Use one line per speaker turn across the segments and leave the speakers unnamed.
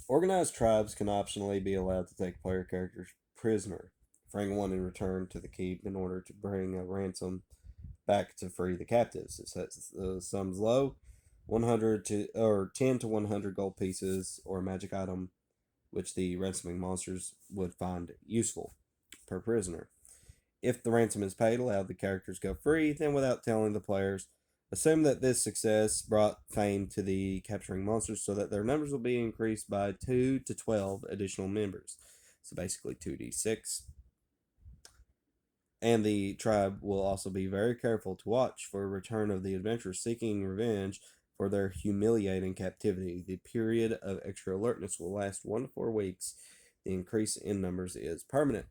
Organized tribes can optionally be allowed to take player characters prisoner, freeing one in return to the keep in order to bring a ransom back to free the captives. It sets the sums low, 100 to or 10 to 100 gold pieces or a magic item which the ransoming monsters would find useful per prisoner. If the ransom is paid, allow the characters go free, then without telling the players, assume that this success brought fame to the capturing monsters so that their numbers will be increased by 2 to 12 additional members. So basically 2d6. And the tribe will also be very careful to watch for a return of the adventurers seeking revenge for their humiliating captivity. The period of extra alertness will last 1 to 4 weeks. The increase in numbers is permanent.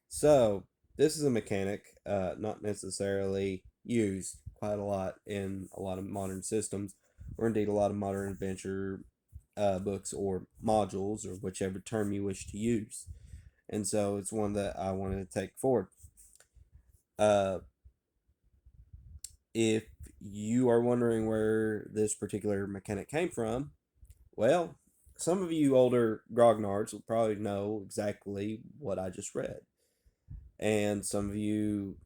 So, this is a mechanic not necessarily used quite a lot in a lot of modern systems, or indeed a lot of modern adventure books or modules, or whichever term you wish to use. And so, it's one that I wanted to take forward. Uh, if you are wondering where this particular mechanic came from, well, some of you older grognards will probably know exactly what I just read. And some of you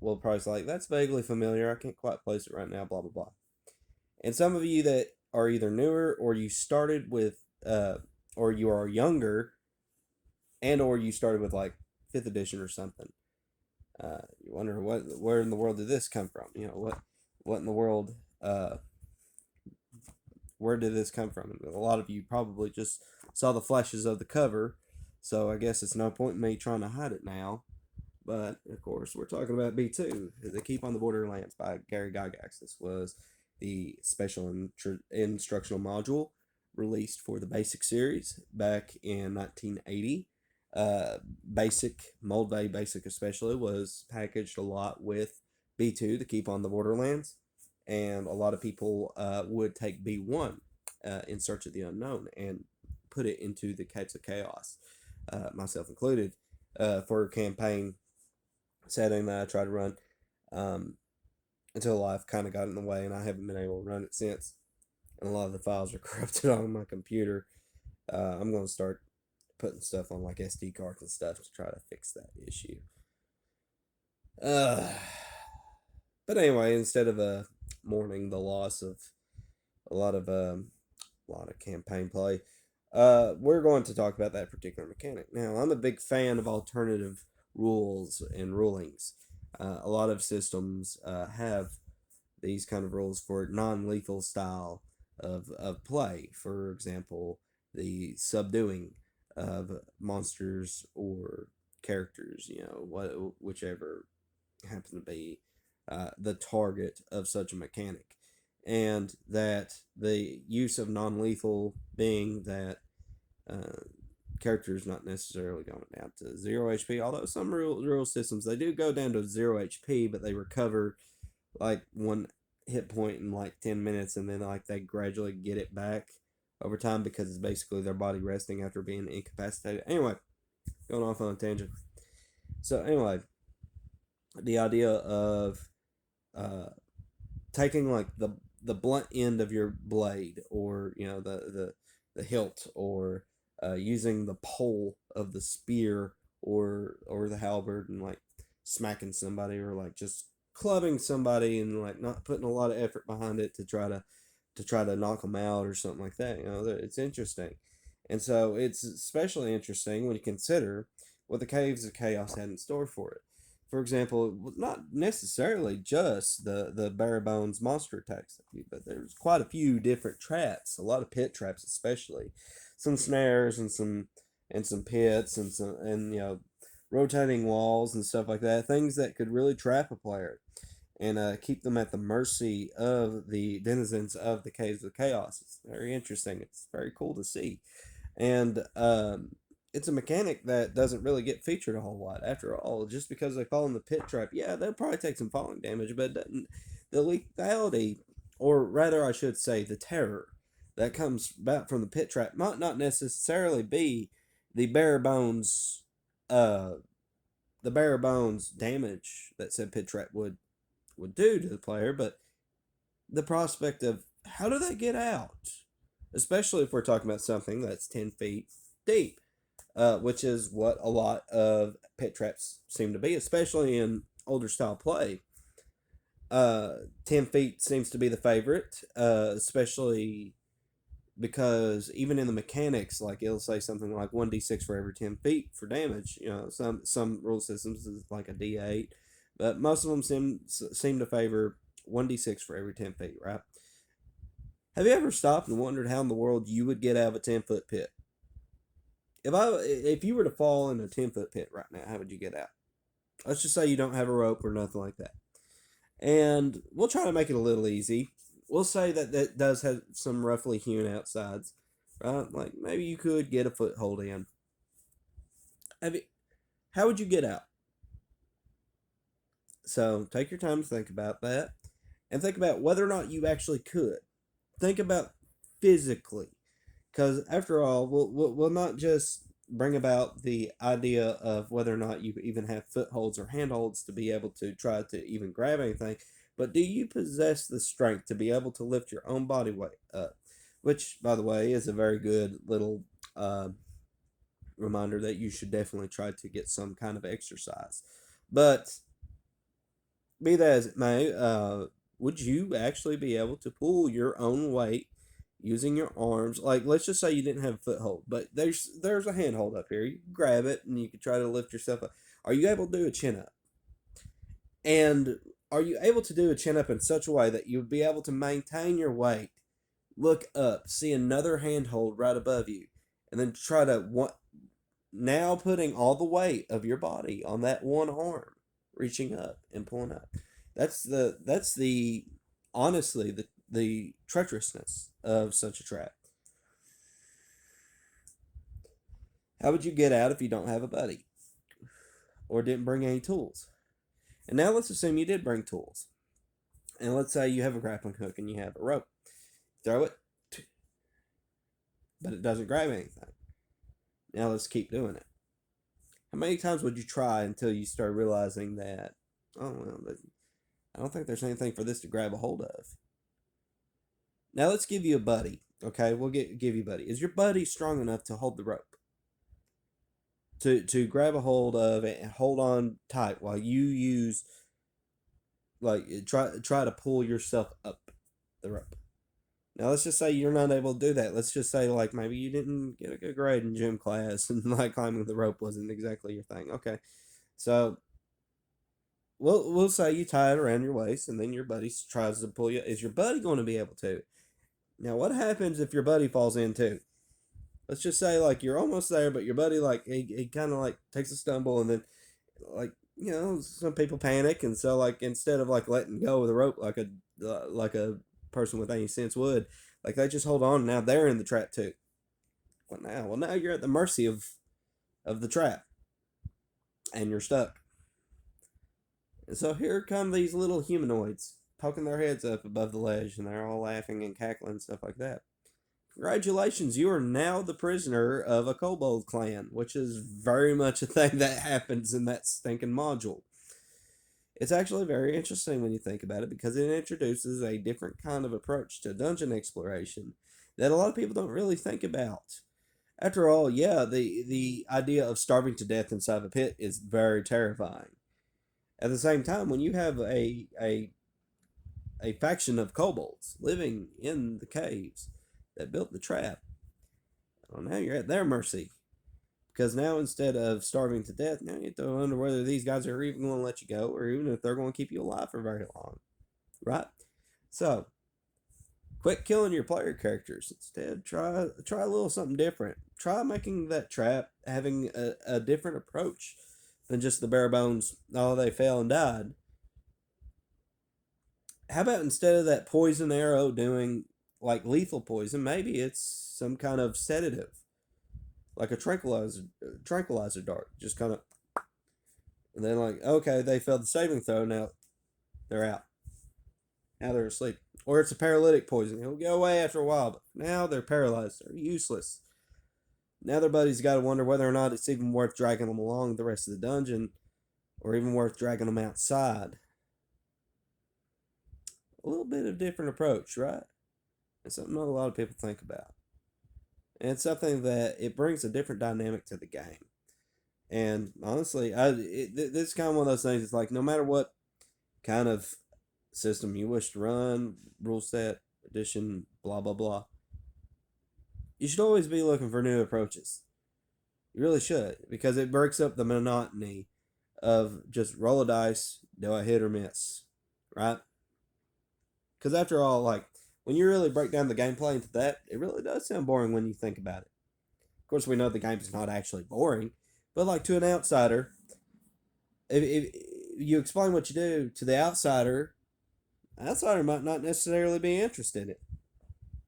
will probably say, like, that's vaguely familiar. I can't quite place it right now, blah, blah, blah. And some of you that are either newer or you started with, or you are younger and or you started with like 5th edition or something. You wonder where in the world did this come from? What in the world, where did this come from? And a lot of you probably just saw the flashes of the cover, so I guess it's no point in me trying to hide it now. But of course, we're talking about B2, The Keep on the Borderlands by Gary Gygax. This was the special instructional module released for the Basic series back in 1980. Basic, Mold Bay Basic especially, was packaged a lot with B2, The Keep on the Borderlands, and a lot of people would take B1, In Search of the Unknown, and put it into the Capes of Chaos, myself included, for a campaign setting that I try to run um, until life kind of got in the way, and I haven't been able to run it since. And a lot of the files are corrupted on my computer. I'm going to start putting stuff on like SD cards and stuff to try to fix that issue. Uh, but anyway, instead of mourning the loss of a lot of campaign play, we're going to talk about that particular mechanic. Now, I'm a big fan of alternative rules and rulings. A lot of systems have these kind of rules for non-lethal style of play. For example, the subduing of monsters or characters, whichever happen to be the target of such a mechanic. And that the use of non-lethal being that uh, characters not necessarily going down to 0 HP, although some real systems they do go down to 0 HP, but they recover like 1 hit point in like 10 minutes, and then like they gradually get it back over time because it's basically their body resting after being incapacitated. Anyway, going off on a tangent. So anyway, the idea of uh, taking like the blunt end of your blade, or the hilt, or using the pole of the spear or the halberd, and like smacking somebody, or like just clubbing somebody and like not putting a lot of effort behind it to try to knock them out or something like that. It's interesting. And so it's especially interesting when you consider what the Caves of Chaos had in store for it. For example, not necessarily just the bare bones monster attacks, but there's quite a few different traps, a lot of pit traps especially, some snares and some pits and rotating walls and stuff like that, things that could really trap a player and keep them at the mercy of the denizens of the Caves of Chaos. It's very interesting. It's very cool to see. And it's a mechanic that doesn't really get featured a whole lot. After all, just because they fall in the pit trap, yeah, they'll probably take some falling damage, but the lethality, or rather, I should say, the terror that comes about from the pit trap might not necessarily be the bare bones, uh, the bare bones damage that said pit trap would do to the player, but the prospect of how do they get out? especially if we're talking about something that's 10 feet deep, which is what a lot of pit traps seem to be, especially in older style play. 10 feet seems to be the favorite, especially because even in the mechanics, like it'll say something like 1d6 for every 10 feet for damage. Some rule systems is like a d8, but most of them seem to favor 1d6 for every 10 feet, right? Have you ever stopped and wondered how in the world you would get out of a 10-foot pit? If you were to fall in a 10-foot pit right now, how would you get out? Let's just say you don't have a rope or nothing like that. And we'll try to make it a little easy. We'll say that that does have some roughly hewn outsides, right? Like maybe you could get a foothold in. Have you, how would you get out? So take your time to think about that and think about whether or not you actually could. Think about physically, because after all, we'll not just bring about the idea of whether or not you even have footholds or handholds to be able to try to even grab anything, but do you possess the strength to be able to lift your own body weight up? Which, by the way, is a very good little reminder that you should definitely try to get some kind of exercise. But be that as it may, would you actually be able to pull your own weight using your arms? Like, let's just say you didn't have a foothold, but there's a handhold up here. You can grab it and you can try to lift yourself up. Are you able to do a chin up? And are you able to do a chin up in such a way that you would be able to maintain your weight, look up, see another handhold right above you, and then try to now putting all the weight of your body on that one arm, reaching up and pulling up. That's the honestly the treacherousness of such a trap. How would you get out if you don't have a buddy or didn't bring any tools? And now let's assume you did bring tools. And let's say you have a grappling hook and you have a rope. Throw it, but it doesn't grab anything. Now let's keep doing it. How many times would you try until you start realizing that, oh, well, I don't think there's anything for this to grab a hold of? Now let's give you a buddy. Okay, we'll give you a buddy. Is your buddy strong enough to hold the rope? To grab a hold of it and hold on tight while you use like try to pull yourself up the rope. Now let's just say you're not able to do that. Let's just say like maybe you didn't get a good grade in gym class and like climbing the rope wasn't exactly your thing. Okay. So we'll say you tie it around your waist and then your buddy tries to pull you. Is your buddy going to be able to? Now what happens if your buddy falls in too? Let's just say like you're almost there, but your buddy like he kind of like takes a stumble and then like some people panic and so like instead of like letting go of the rope like a person with any sense would, like they just hold on. Now they're in the trap too. What now? Well, now you're at the mercy of the trap and you're stuck. And so here come these little humanoids poking their heads up above the ledge and they're all laughing and cackling and stuff like that. Congratulations, you are now the prisoner of a kobold clan, which is very much a thing that happens in that stinking module. It's actually very interesting when you think about it because it introduces a different kind of approach to dungeon exploration that a lot of people don't really think about. After all, yeah, the idea of starving to death inside of a pit is very terrifying. At the same time, when you have a faction of kobolds living in the caves that built the trap, well, now you're at their mercy. Because now instead of starving to death, now you have to wonder whether these guys are even going to let you go or even if they're going to keep you alive for very long. Right? So, quit killing your player characters. Instead, try a little something different. Try making that trap having a different approach than just the bare bones, oh, they fell and died. How about instead of that poison arrow doing like lethal poison, maybe it's some kind of sedative, like a tranquilizer dart, just kind of, and then like, okay, they failed the saving throw, now they're out, now they're asleep, or it's a paralytic poison. It'll go away after a while, but now they're paralyzed, they're useless. Now their buddies got to wonder whether or not it's even worth dragging them along the rest of the dungeon, or even worth dragging them outside. A little bit of different approach, right? It's something not a lot of people think about. And it's something that it brings a different dynamic to the game. And honestly, this is kind of one of those things. It's like no matter what kind of system you wish to run, rule set, edition, blah blah blah, you should always be looking for new approaches. You really should, because it breaks up the monotony of just roll a dice, do I hit or miss, right? Because after all, like when you really break down the gameplay into that, it really does sound boring when you think about it. Of course, we know the game is not actually boring, but like to an outsider, if you explain what you do to the outsider might not necessarily be interested in it.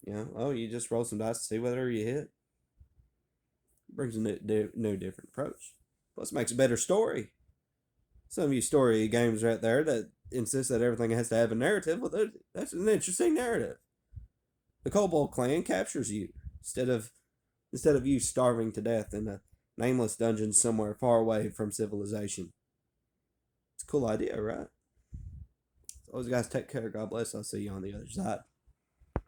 You know, oh, you just roll some dice to see whether you hit. Brings a new different approach. Plus, makes a better story. Some of you story games right there that insist that everything has to have a narrative. Well, that's an interesting narrative. The Kobold clan captures you instead of you starving to death in a nameless dungeon somewhere far away from civilization. It's a cool idea, right? So, always, guys, take care. God bless. I'll see you on the other side.